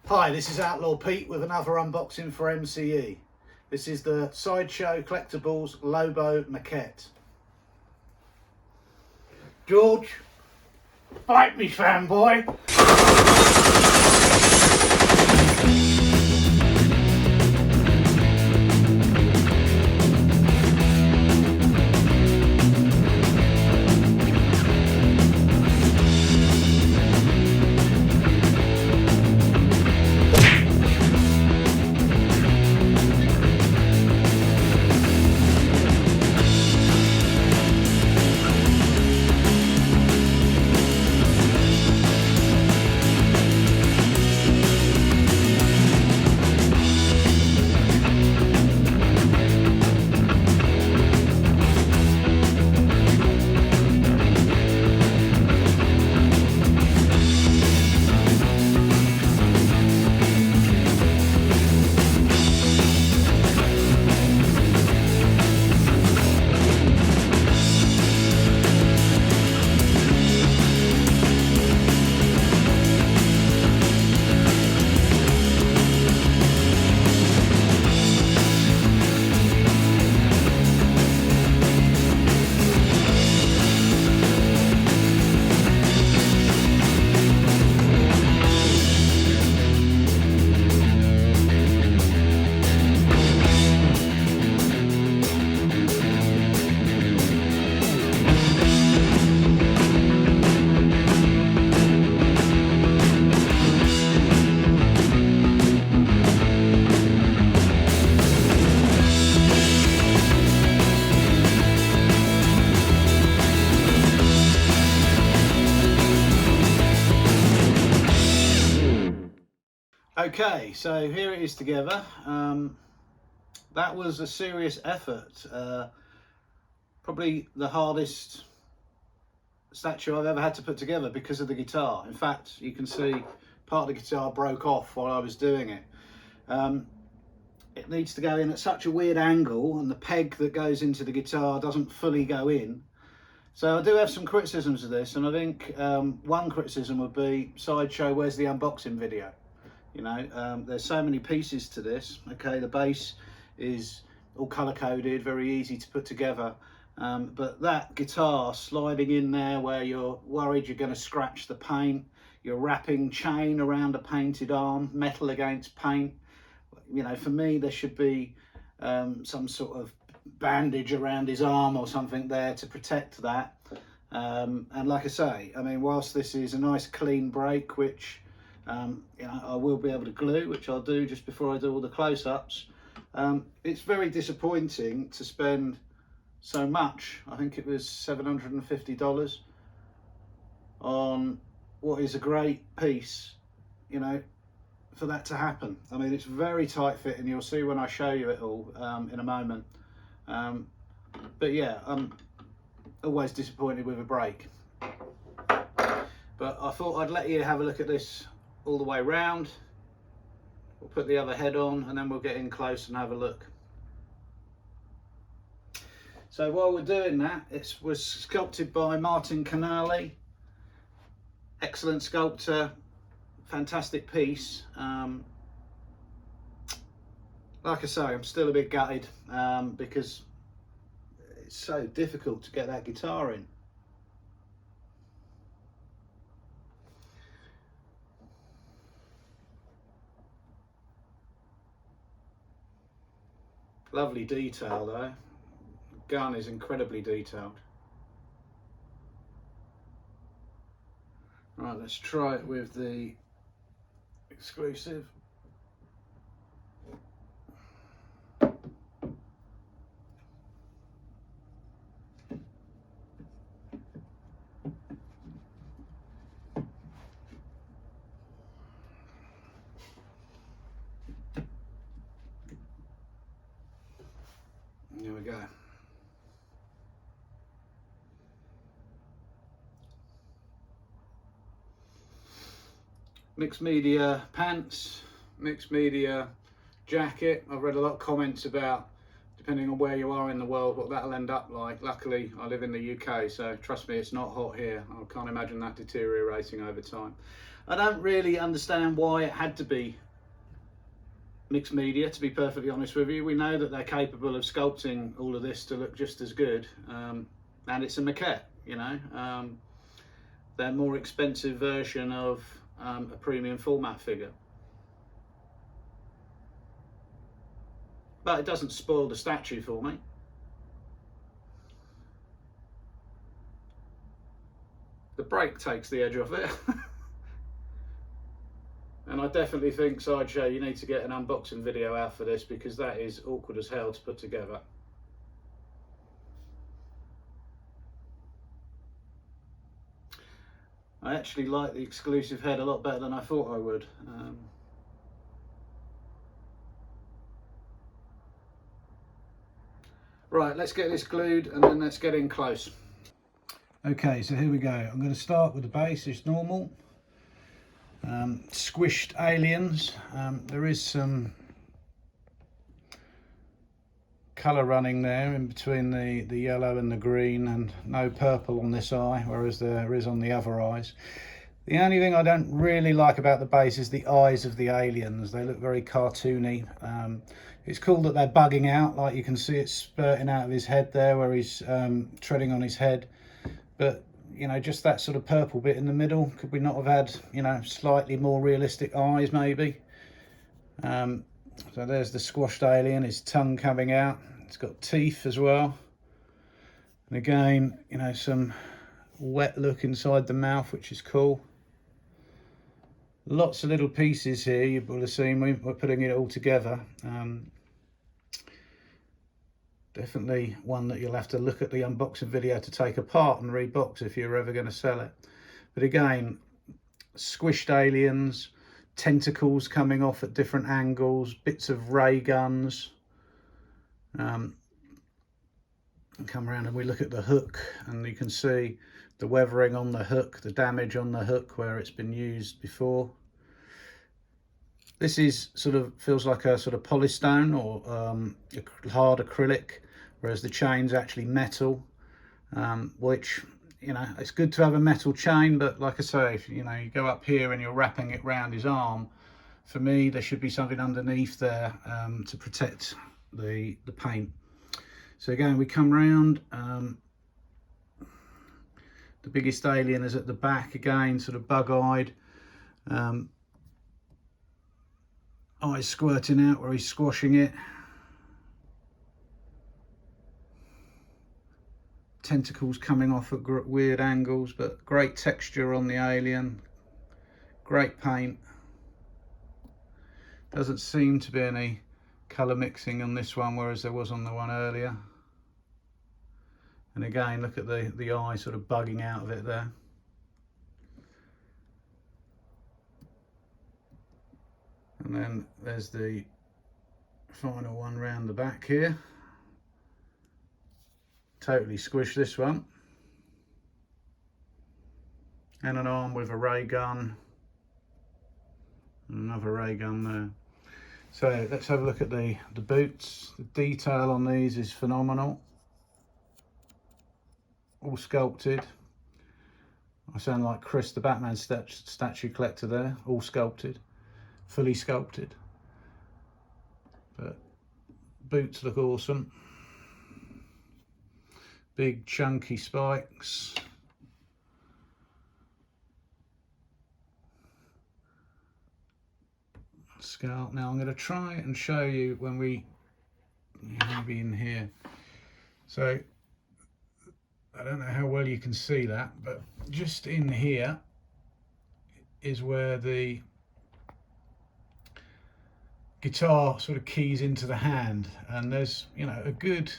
Hi, this is Outlaw Pete with another unboxing for MCE. This is the Sideshow Collectibles Lobo Maquette. George, bite me, fanboy. Okay, so here it is together. That was a serious effort. Probably the hardest statue I've ever had to put together because of the guitar. In fact, you can see part of the guitar broke off while I was doing it. It needs to go in at such a weird angle, and the peg that goes into the guitar doesn't fully go in. So I do have some criticisms of this, and I think one criticism would be, Sideshow, where's the unboxing video? You know, there's so many pieces to this. Okay, the base is all color coded, very easy to put together, but that guitar sliding in there where you're worried you're going to scratch the paint, you're wrapping chain around a painted arm, metal against paint. You know, for me there should be some sort of bandage around his arm or something there to protect that. And like I say, I mean, whilst this is a nice clean break, which you know, I will be able to glue, which I'll do just before I do all the close-ups. It's very disappointing to spend so much. I think it was $750 on what is a great piece, you know, for that to happen. I mean, it's very tight fitting. You'll see when I show you it all in a moment. But yeah, I'm always disappointed with a break. But I thought I'd let you have a look at this all the way round. We'll put the other head on and then we'll get in close and have a look. So while we're doing that, it was sculpted by Martin Canali, excellent sculptor, fantastic piece. Like I say, I'm still a bit gutted because it's so difficult to get that guitar in. Lovely detail though. The gun is incredibly detailed. Right, let's try it with the exclusive. Here we go. Mixed media pants, mixed media jacket. I've read a lot of comments about depending on where you are in the world, what that'll end up like. Luckily, I live in the UK, so trust me, it's not hot here. I can't imagine that deteriorating over time. I don't really understand why it had to be mixed media, to be perfectly honest with you. We know that they're capable of sculpting all of this to look just as good, and it's a maquette, you know. They're a more expensive version of a premium format figure. But it doesn't spoil the statue for me. The brake takes the edge off it. And I definitely think, Sideshow, you need to get an unboxing video out for this, because that is awkward as hell to put together. I actually like the exclusive head a lot better than I thought I would. Right, let's get this glued and then let's get in close. Okay, so here we go. I'm going to start with the base as normal. Squished aliens. There is some colour running there in between the yellow and the green, and no purple on this eye, whereas there is on the other eyes. The only thing I don't really like about the base is the eyes of the aliens. They look very cartoony. It's cool that they're bugging out, like you can see it spurting out of his head there where he's treading on his head. But, you know, just that sort of purple bit in the middle, could we not have had, you know, slightly more realistic eyes maybe? So there's the squashed alien, his tongue coming out. It's got teeth as well. And again, you know, some wet look inside the mouth, which is cool. Lots of little pieces here. You will have seen we're putting it all together. Definitely one that you'll have to look at the unboxing video to take apart and rebox if you're ever going to sell it. But again, squished aliens, tentacles coming off at different angles, bits of ray guns. And come around and we look at the hook, and you can see the weathering on the hook, the damage on the hook where it's been used before. This is sort of feels like a sort of polystone or a hard acrylic, whereas the chain's actually metal, which, you know, it's good to have a metal chain, but like I say, if you know, you go up here and you're wrapping it around his arm, for me there should be something underneath there to protect the paint. So again, we come round. The biggest alien is at the back, again sort of bug-eyed, eyes squirting out where he's squashing it, tentacles coming off at weird angles, but great texture on the alien, great paint. Doesn't seem to be any colour mixing on this one, whereas there was on the one earlier. And again, look at the eye sort of bugging out of it there. And then there's the final one round the back here. Totally squished this one. And an arm with a ray gun. And another ray gun there. So let's have a look at the boots. The detail on these is phenomenal. All sculpted. I sound like Chris the Batman statue collector there. All sculpted, fully sculpted. But boots look awesome. Big chunky spikes. Scalp. Now I'm going to try and show you when we maybe in here. So I don't know how well you can see that, but just in here is where the guitar sort of keys into the hand, and there's, you know, a good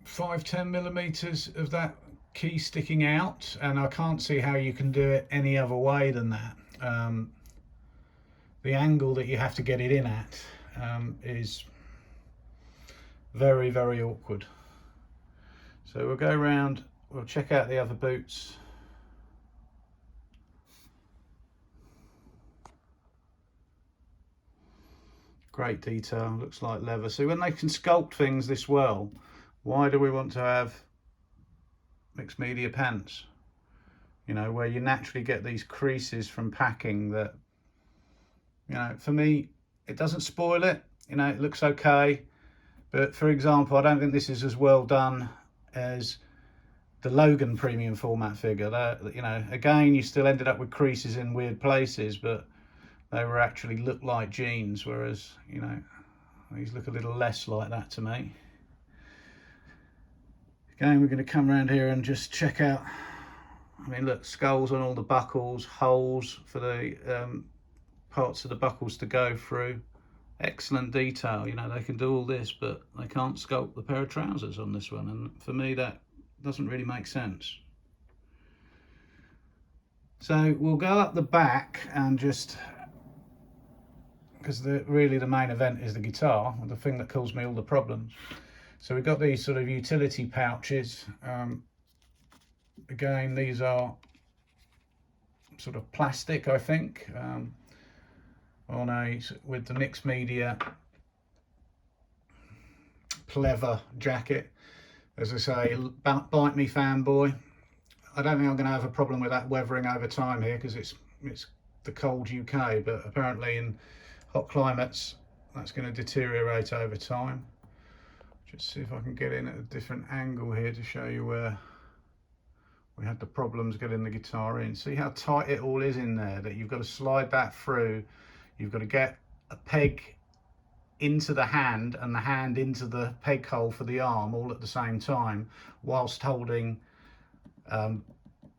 5-10 millimeters of that key sticking out, and I can't see how you can do it any other way than that. The angle that you have to get it in at is very, very awkward. So we'll go around, we'll check out the other boots. Great detail, looks like leather. So when they can sculpt things this well, why do we want to have mixed media pants? You know, where you naturally get these creases from packing that, you know, for me, it doesn't spoil it. You know, it looks okay. But for example, I don't think this is as well done as the Logan premium format figure. That, you know, again, you still ended up with creases in weird places, but they were actually look like jeans, whereas, you know, these look a little less like that to me. Again, we're going to come around here and just check out, I mean, look, skulls on all the buckles, holes for the parts of the buckles to go through. Excellent detail. You know, they can do all this, but they can't sculpt the pair of trousers on this one, and for me that doesn't really make sense. So we'll go up the back and just, because really the main event is the guitar, the thing that caused me all the problems. So we've got these sort of utility pouches. Again, these are sort of plastic, I think, on with the mixed media pleather jacket. As I say, bite me fanboy. I don't think I'm going to have a problem with that weathering over time here, because it's the cold UK, but apparently in hot climates that's going to deteriorate over time. Just see if I can get in at a different angle here to show you where we had the problems getting the guitar in. See how tight it all is in there, that you've got to slide that through. You've got to get a peg into the hand and the hand into the peg hole for the arm all at the same time, whilst holding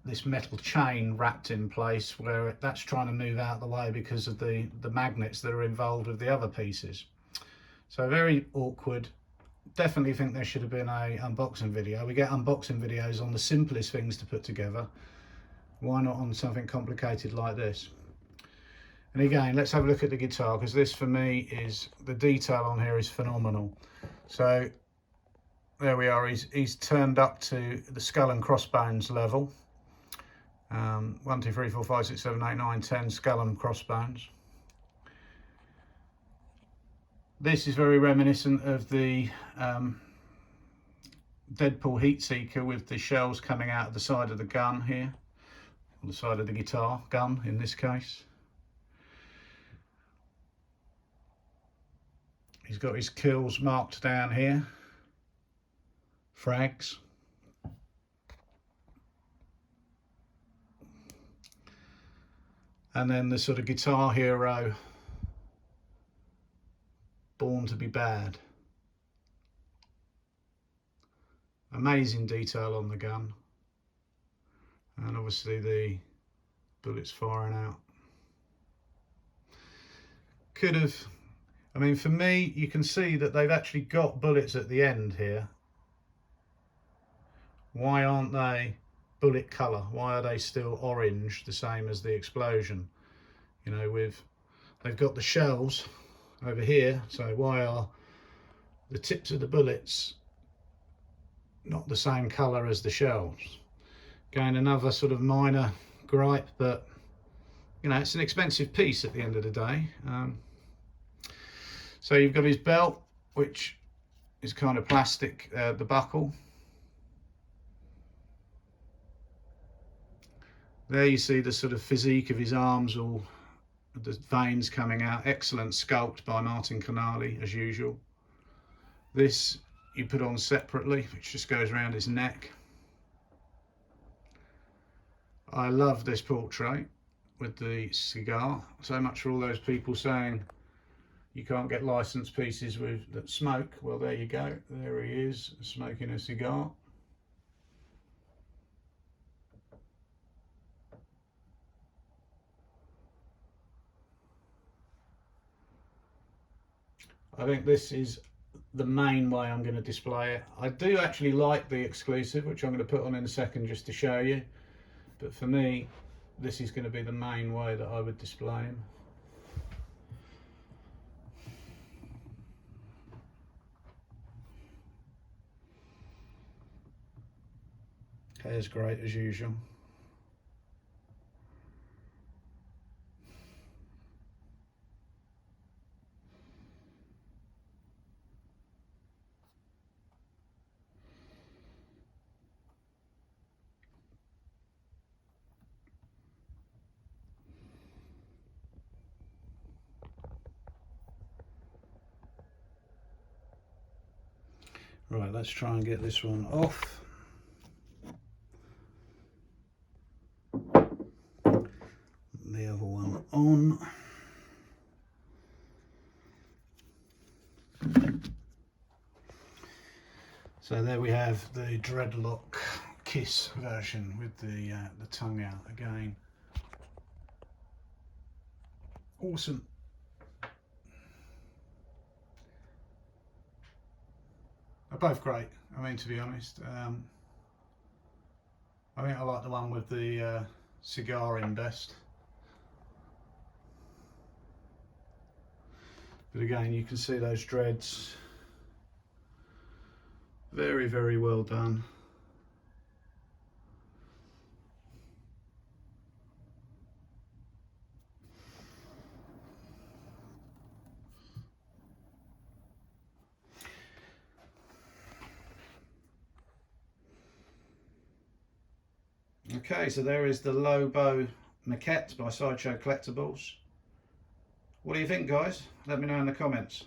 this metal chain wrapped in place, where that's trying to move out of the way because of the magnets that are involved with the other pieces. So very awkward. Definitely think there should have been a unboxing video. We get unboxing videos on the simplest things to put together. Why not on something complicated like this? And again, let's have a look at the guitar, because this for me is, the detail on here is phenomenal. So there we are, he's turned up to the skull and crossbones level. 1, 2, 3, 4, 5, 6, 7, 8, 9, 10 skull and crossbones. This is very reminiscent of the Deadpool heat seeker, with the shells coming out of the side of the gun here, on the side of the guitar gun in this case. He's got his kills marked down here, frags. And then the sort of guitar hero, born to be bad. Amazing detail on the gun. And obviously the bullets firing out. Could have, I mean, for me, you can see that they've actually got bullets at the end here. Why aren't they bullet colour? Why are they still orange, the same as the explosion? You know, they've got the shells over here, so why are the tips of the bullets not the same colour as the shells? Again, another sort of minor gripe, but you know, it's an expensive piece at the end of the day. So you've got his belt, which is kind of plastic, the buckle. There you see the sort of physique of his arms, all the veins coming out. Excellent sculpt by Martin Canali, as usual. This you put on separately, which just goes around his neck. I love this portrait with the cigar. So much for all those people saying you can't get licensed pieces that smoke. Well, there you go. There he is, smoking a cigar. I think this is the main way I'm going to display it. I do actually like the exclusive, which I'm going to put on in a second just to show you. But for me, this is going to be the main way that I would display him. Hair's great as usual. Right, let's try and get this one off. The other one on. So there we have the Dreadlock Kiss version with the tongue out again. Awesome. They're both great. I mean, to be honest, I think I like the one with the cigar in best. But again, you can see those dreads. Very, very well done. Okay, so there is the Lobo Maquette by Sideshow Collectibles. What do you think, guys? Let me know in the comments.